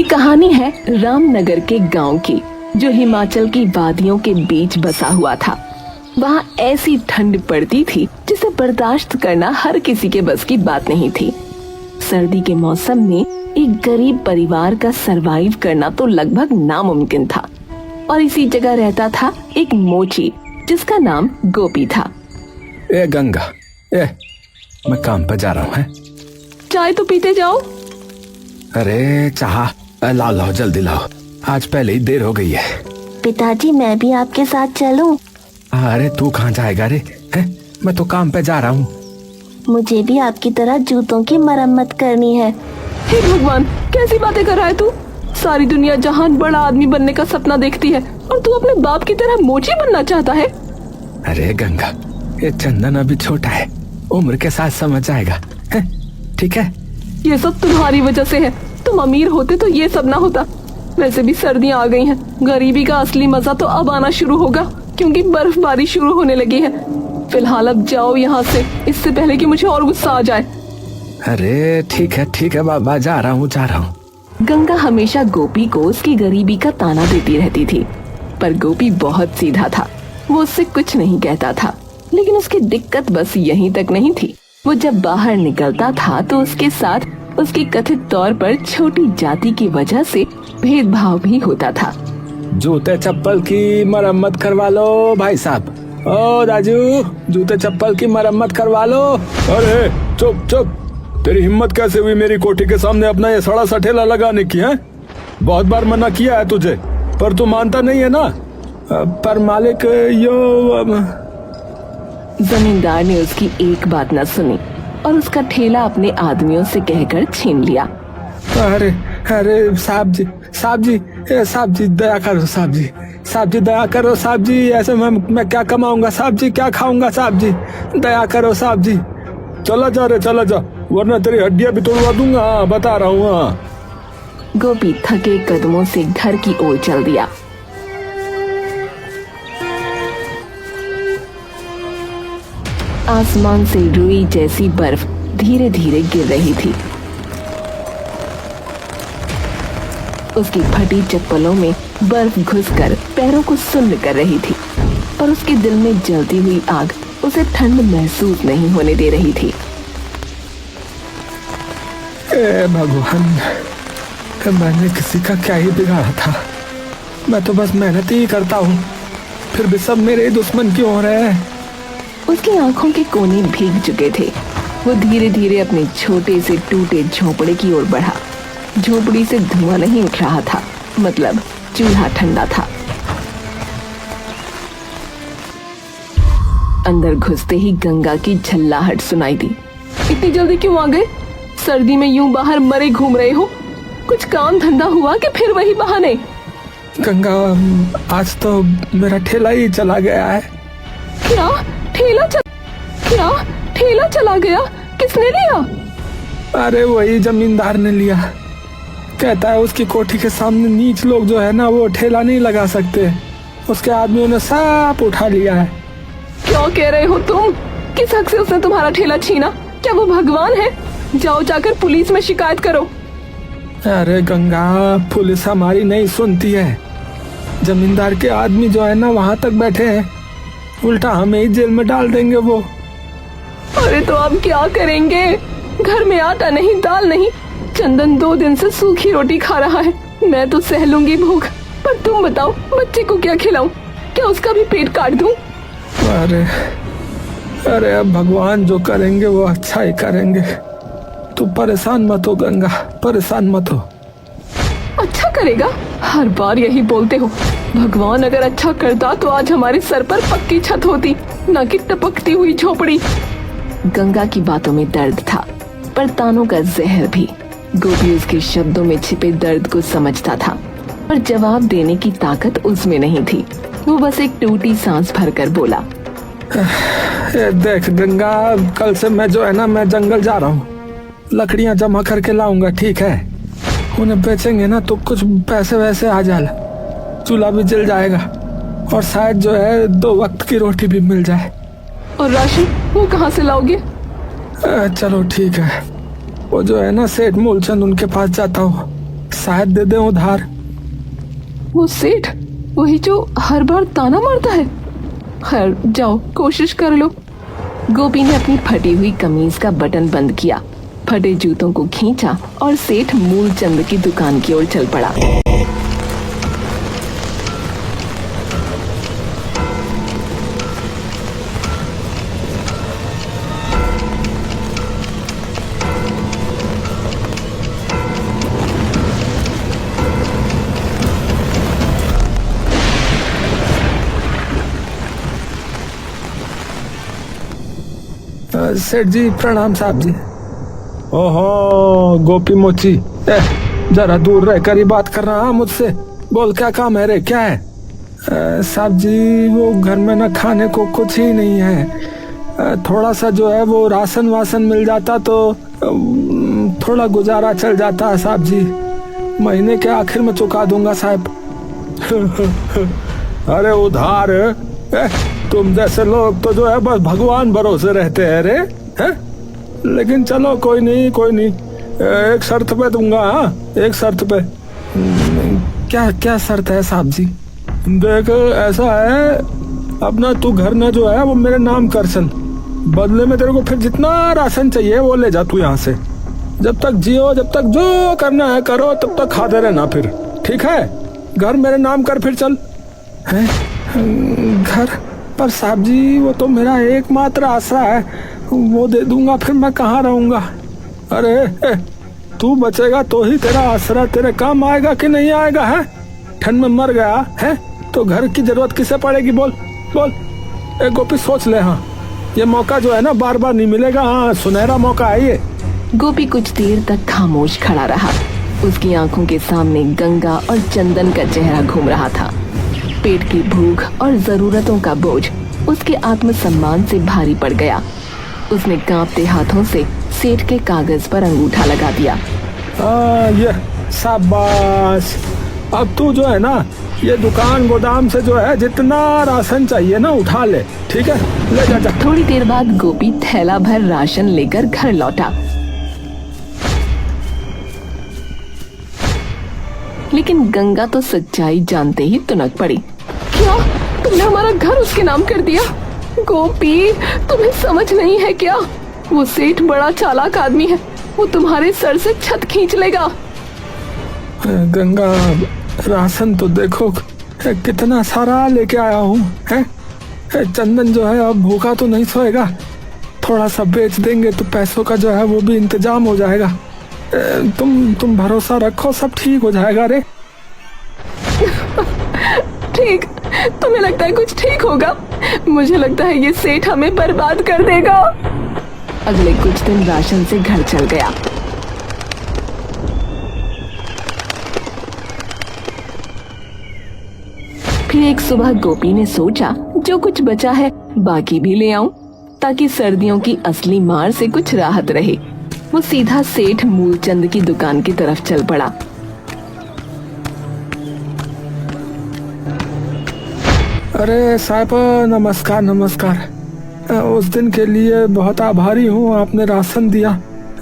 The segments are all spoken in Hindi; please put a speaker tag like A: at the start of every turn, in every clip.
A: कहानी है रामनगर के गांव की, जो हिमाचल की वादियों के बीच बसा हुआ था। वहाँ ऐसी ठंड पड़ती थी जिसे बर्दाश्त करना हर किसी के बस की बात नहीं थी। सर्दी के मौसम में एक गरीब परिवार का सरवाइव करना तो लगभग नामुमकिन था। और इसी जगह रहता था एक मोची, जिसका नाम गोपी था।
B: ए गंगा, मैं काम पर जा रहा हूँ।
A: चाय तो पीते जाओ।
B: अरे चाह लाओ जल्दी लाओ, आज पहले ही देर हो गई है।
C: पिताजी मैं भी आपके साथ चलूं?
B: अरे तू कहाँ जाएगा रे? मैं तो काम पे जा रहा हूँ।
C: मुझे भी आपकी तरह जूतों की मरम्मत करनी है।
A: हे भगवान, कैसी बातें कर रहा है तू? सारी दुनिया जहान बड़ा आदमी बनने का सपना देखती है और तू अपने बाप की तरह मोची बनना चाहता है।
B: अरे गंगा, ये चंदन अभी छोटा है, उम्र के साथ समझ जाएगा। ठीक है,
A: ये सब तुम्हारी वजह से है। तुम अमीर होते तो ये सब ना होता। वैसे भी सर्दियाँ आ गई हैं, गरीबी का असली मजा तो अब आना शुरू होगा, क्योंकि बर्फबारी शुरू होने लगी है। फिलहाल अब जाओ यहाँ से, इससे पहले कि मुझे और गुस्सा आ जाए।
B: अरे ठीक है बाबा, जा रहा हूँ।
A: गंगा हमेशा गोपी को उसकी गरीबी का ताना देती रहती थी, पर गोपी बहुत सीधा था। वो उससे कुछ नहीं कहता था, लेकिन उसकी दिक्कत बस यहीं तक नहीं थी। वो जब बाहर निकलता था तो उसके साथ उसकी कथित तौर पर छोटी जाति की वजह से भेदभाव भी होता था।
B: जूते चप्पल की मरम्मत करवा लो भाई साहब। ओ राजू, जूते चप्पल की मरम्मत करवा लो। अरे चुप, तेरी हिम्मत कैसे हुई मेरी कोठी के सामने अपना ये सड़ा सा ठेला लगाने की? है बहुत बार मना किया है तुझे, पर तू मानता नहीं है ना। पर मालिक
A: जमींदार ने उसकी एक बात न सुनी और उसका ठेला अपने आदमियों से कहकर छीन लिया।
B: अरे साहब जी दया करो, साहब जी दया करो, साहब जी। ऐसे मैं क्या कमाऊंगा साहब जी, क्या खाऊंगा साहब जी, दया करो साहब जी। चला जा, वरना तेरी हड्डियां भी तोड़वा दूंगा, बता रहा हूँ।
A: गोपी थके कदमों से घर की ओर चल दिया। आसमान से रुई जैसी बर्फ धीरे धीरे गिर रही थी। उसकी फटी चप्पलों में बर्फ घुसकर पैरों को सुन्न कर रही थी, पर उसके दिल में जलती हुई आग उसे ठंड महसूस नहीं होने दे रही थी।
B: भगवान, मैंने किसी का क्या ही बिगाड़ा था? मैं तो बस मेहनत ही करता हूँ, फिर भी सब मेरे दुश्मन क्यों हो रहे हैं?
A: उसकी आंखों के कोने भीग चुके थे। वो धीरे धीरे अपने छोटे से टूटे झोपड़े की ओर बढ़ा। झोपड़ी से धुआं नहीं उठ रहा था, मतलब चूल्हा ठंडा था। अंदर घुसते ही गंगा की झल्लाहट सुनाई दी। इतनी जल्दी क्यों आ गए? सर्दी में यूं बाहर मरे घूम रहे हो? कुछ काम धंधा हुआ कि फिर वही बहाने?
B: गंगा, आज तो मेरा ठेला ही चला गया है।
A: क्या ठेला चला गया? किसने लिया?
B: अरे वही जमींदार ने लिया। कहता है उसकी कोठी के सामने नीच लोग जो है ना, वो ठेला नहीं लगा सकते। उसके आदमियों ने सब उठा लिया है।
A: क्या कह रहे हो तुम? किस हक से उसने तुम्हारा ठेला छीना? क्या वो भगवान है? जाओ जाकर पुलिस में शिकायत करो।
B: अरे गंगा, पुलिस हमारी नहीं सुनती है। जमींदार के आदमी जो है ना, वहाँ तक बैठे हैं, उल्टा हमें ही जेल में डाल देंगे वो।
A: अरे तो अब क्या करेंगे? घर में आटा नहीं, दाल नहीं। चंदन 2 दिन से सूखी रोटी खा रहा है। मैं तो सह लूंगी भूख, पर तुम बताओ, बच्चे को क्या खिलाऊं? क्या उसका भी पेट काट दूं?
B: अरे अब भगवान जो करेंगे वो अच्छा ही करेंगे। तू परेशान मत हो गंगा, परेशान मत हो।
A: अच्छा करेगा? हर बार यही बोलते हो। भगवान अगर अच्छा करता तो आज हमारे सर पर पक्की छत होती, न कि टपकती हुई झोपड़ी। गंगा की बातों में दर्द था, पर तानों का जहर भी। गोपी उसके शब्दों में छिपे दर्द को समझता था, पर जवाब देने की ताकत उसमें नहीं थी। वो बस एक टूटी सांस भरकर बोला,
B: देख गंगा, कल से मैं जो है ना, मैं जंगल जा रहा हूँ। लकड़ियाँ जमा करके लाऊंगा, ठीक है? उन्हें बेचेंगे ना तो कुछ पैसे वैसे आ जाए, चूल्हा भी जल जाएगा और शायद जो है 2 वक्त की रोटी भी मिल जाए।
A: और राशन वो कहाँ से लाओगे?
B: चलो ठीक है, वो जो है ना सेठ मूलचंद, उनके पास जाता हूँ, शायद दे दे उधार।
A: वो सेठ वही जो हर बार ताना मारता है। खैर जाओ कोशिश कर लो। गोपी ने अपनी फटी हुई कमीज का बटन बंद किया, फटे जूतों को खींचा और सेठ मूलचंद की दुकान की ओर चल पड़ा।
B: सेठ जी प्रणाम साहब जी। ओहो गोपी मोची, जरा दूर रहकर ही बात कर रहा मुझसे। बोल क्या काम है रे, क्या है? साहब जी वो घर में ना खाने को कुछ ही नहीं है। थोड़ा सा जो है वो राशन वासन मिल जाता तो थोड़ा गुजारा चल जाता है साहब जी। महीने के आखिर में चुका दूंगा साहब। अरे उधार तुम जैसे लोग तो जो है बस भगवान भरोसे रहते हैं रे, हैं? लेकिन चलो कोई नहीं कोई नहीं, एक शर्त पे दूंगा। हाँ एक शर्त पे। क्या क्या शर्त है साहब जी? देख ऐसा है, अपना तू घर ना जो है वो मेरे नाम कर चल, बदले में तेरे को फिर जितना राशन चाहिए वो ले जा तू यहाँ से। जब तक जियो, जब तक जो करना है करो, तब तक खाते रहना फिर, ठीक है? घर मेरे नाम कर फिर चल। है घर पर साहब जी वो तो मेरा एकमात्र आसरा है, वो दे दूंगा फिर मैं कहाँ रहूंगा? अरे तू बचेगा तो ही तेरा आसरा तेरे काम आएगा कि नहीं आएगा? है ठंड में मर गया है तो घर की जरूरत किसे पड़ेगी? बोल बोल। गोपी सोच ले, हाँ ये मौका जो है ना बार बार नहीं मिलेगा। हाँ सुनहरा मौका है ये।
A: गोपी कुछ देर तक खामोश खड़ा रहा। उसकी आंखों के सामने गंगा और चंदन का चेहरा घूम रहा था। पेट की भूख और जरूरतों का बोझ उसके आत्मसम्मान से भारी पड़ गया। उसने कांपते हाथों से सेठ के कागज पर अंगूठा लगा दिया।
B: ये शाबाश। अब तू जो है ना ये दुकान गोदाम से जो है जितना राशन चाहिए ना उठा ले, ठीक है? ले जा, जा।
A: थोड़ी देर बाद गोपी थैला भर राशन लेकर घर लौटा, लेकिन गंगा तो सच्चाई जानते ही तुनक पड़ी। क्या तुमने हमारा घर उसके नाम कर दिया? गोपी तुम्हें समझ नहीं है क्या? वो सेठ बड़ा चालाक आदमी है, वो तुम्हारे सर से छत खींच लेगा।
B: गंगा राशन तो देखो कितना सारा लेके आया हूँ, है? चंदन जो है अब भूखा तो नहीं सोएगा, थोड़ा सा बेच देंगे तो पैसों का जो है वो भी इंतजाम हो जाएगा। तुम भरोसा रखो सब ठीक हो जाएगा रे।
A: ठीक? तुम्हें लगता है कुछ ठीक होगा? मुझे लगता है ये सेठ हमें बर्बाद कर देगा। अगले कुछ दिन राशन से घर चल गया। फिर एक सुबह गोपी ने सोचा जो कुछ बचा है बाकी भी ले आऊं, ताकि सर्दियों की असली मार से कुछ राहत रहे। वो सीधा सेठ मूलचंद की दुकान की तरफ चल पड़ा।
B: अरे साहब नमस्कार नमस्कार। उस दिन के लिए बहुत आभारी हूँ, आपने राशन दिया।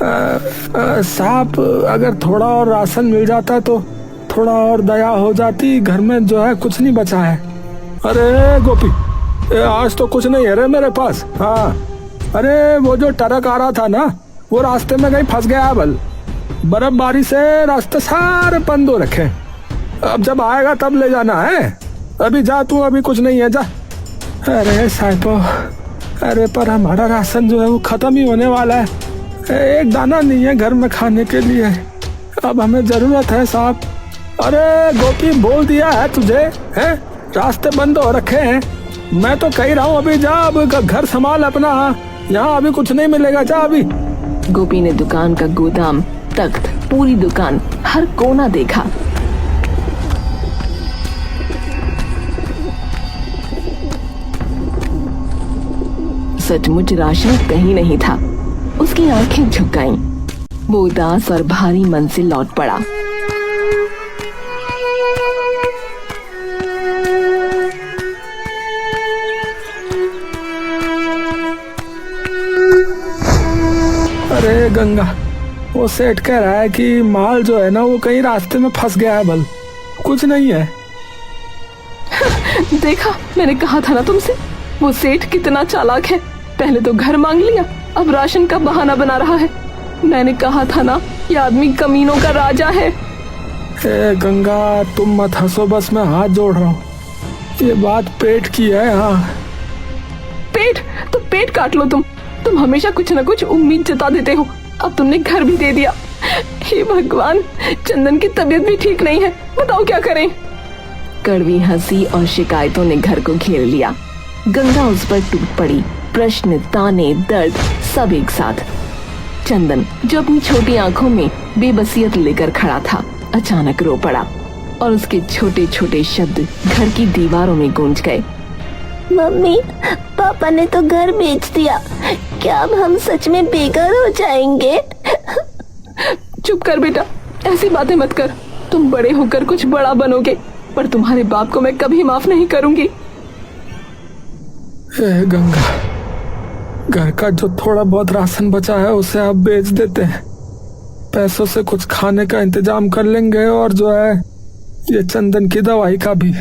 B: साहब अगर थोड़ा और राशन मिल जाता तो थोड़ा और दया हो जाती, घर में जो है कुछ नहीं बचा है। अरे गोपी आज तो कुछ नहीं है रे मेरे पास। हाँ अरे वो जो ट्रक आ रहा था ना वो रास्ते में कहीं फंस गया है, बल बर्फबारी से रास्ते सारे बंद हो रखे। अब जब आएगा तब ले जाना है। अभी जा तू, अभी कुछ नहीं है, जा। अरे साहब अरे पर हमारा राशन जो है वो खत्म ही होने वाला है, एक दाना नहीं है घर में खाने के लिए। अब हमें जरूरत है साहब। अरे गोपी बोल दिया है तुझे, है रास्ते बंद हो रखे हैं। मैं तो कह रहा हूँ अभी जा, अब घर संभाल अपना, यहाँ अभी कुछ नहीं मिलेगा, जा अभी।
A: गोपी ने दुकान का गोदाम, तख्त, पूरी दुकान, हर कोना देखा। सचमुच राशन कहीं नहीं था। उसकी आंखें झुक गईं। वो उदास और भारी मन से लौट पड़ा।
B: अरे गंगा वो सेठ कह रहा है कि माल जो है ना वो कहीं रास्ते में फंस गया है, बल कुछ नहीं है।
A: देखा, मैंने कहा था ना तुमसे, वो सेठ कितना चालाक है। पहले तो घर मांग लिया, अब राशन का बहाना बना रहा है। मैंने कहा था ना, ये आदमी कमीनों का राजा है।
B: ए गंगा, तुम मत हंसो, बस मैं हाथ जोड़ रहा हूँ। ये बात पेट की है। हाँ,
A: पेट तो पेट काट लो तुम हमेशा कुछ न कुछ उम्मीद जता देते हो। अब तुमने घर भी दे दिया। हे भगवान, चंदन की तबीयत भी ठीक नहीं है, बताओ क्या करें। कड़वी हंसी और शिकायतों ने घर को घेर लिया। गंगा उस पर टूट पड़ी, प्रश्न, ताने, दर्द सब एक साथ। चंदन, जो अपनी छोटी आंखों में बेबसियत लेकर खड़ा था, अचानक रो पड़ा और उसके छोटे छोटे शब्द घर की दीवारों में गूंज गए।
C: मम्मी, पापा ने तो घर बेच दिया। क्या अब हम सच में बेघर हो जाएंगे?
A: चुप कर बेटा, ऐसी बातें मत कर। तुम बड़े होकर कुछ बड़ा बनोगे, पर तुम्हारे बाप को मैं कभी माफ नहीं करूंगी।
B: ए गंगा, घर का जो थोड़ा बहुत राशन बचा है उसे आप बेच देते हैं, पैसों से कुछ खाने का इंतजाम कर लेंगे, और जो है ये चंदन की दवाई का भी।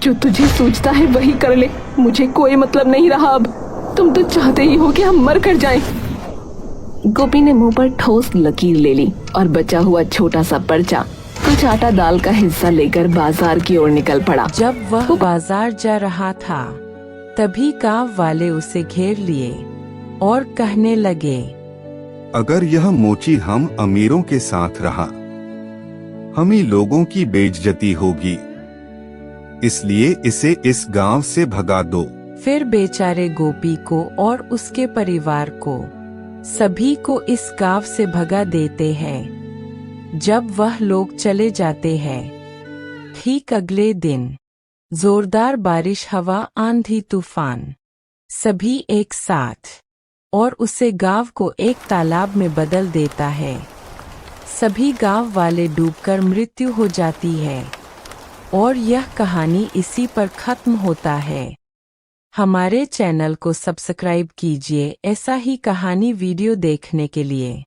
A: जो तुझे सूझता है वही कर ले, मुझे कोई मतलब नहीं रहा अब। तुम तो चाहते ही हो कि हम मर कर जाएं। गोपी ने मुंह पर ठोस लकीर ले ली और बचा हुआ छोटा सा पर्चा कुछ आटा दाल का हिस्सा लेकर बाजार की ओर निकल पड़ा।
D: जब वह बाजार जा रहा था, तभी गांव वाले उसे घेर लिए और कहने लगे,
E: अगर यह मोची हम अमीरों के साथ रहा, हम ही लोगों की बेइज्जती होगी, इसलिए इसे इस गांव से भगा दो।
D: फिर बेचारे गोपी को और उसके परिवार को, सभी को इस गांव से भगा देते हैं। जब वह लोग चले जाते हैं, ठीक अगले दिन जोरदार बारिश, हवा, आंधी, तूफान सभी एक साथ और उसे गांव को एक तालाब में बदल देता है। सभी गांव वाले डूबकर मृत्यु हो जाती है और यह कहानी इसी पर खत्म होता है। हमारे चैनल को सब्सक्राइब कीजिए ऐसा ही कहानी वीडियो देखने के लिए।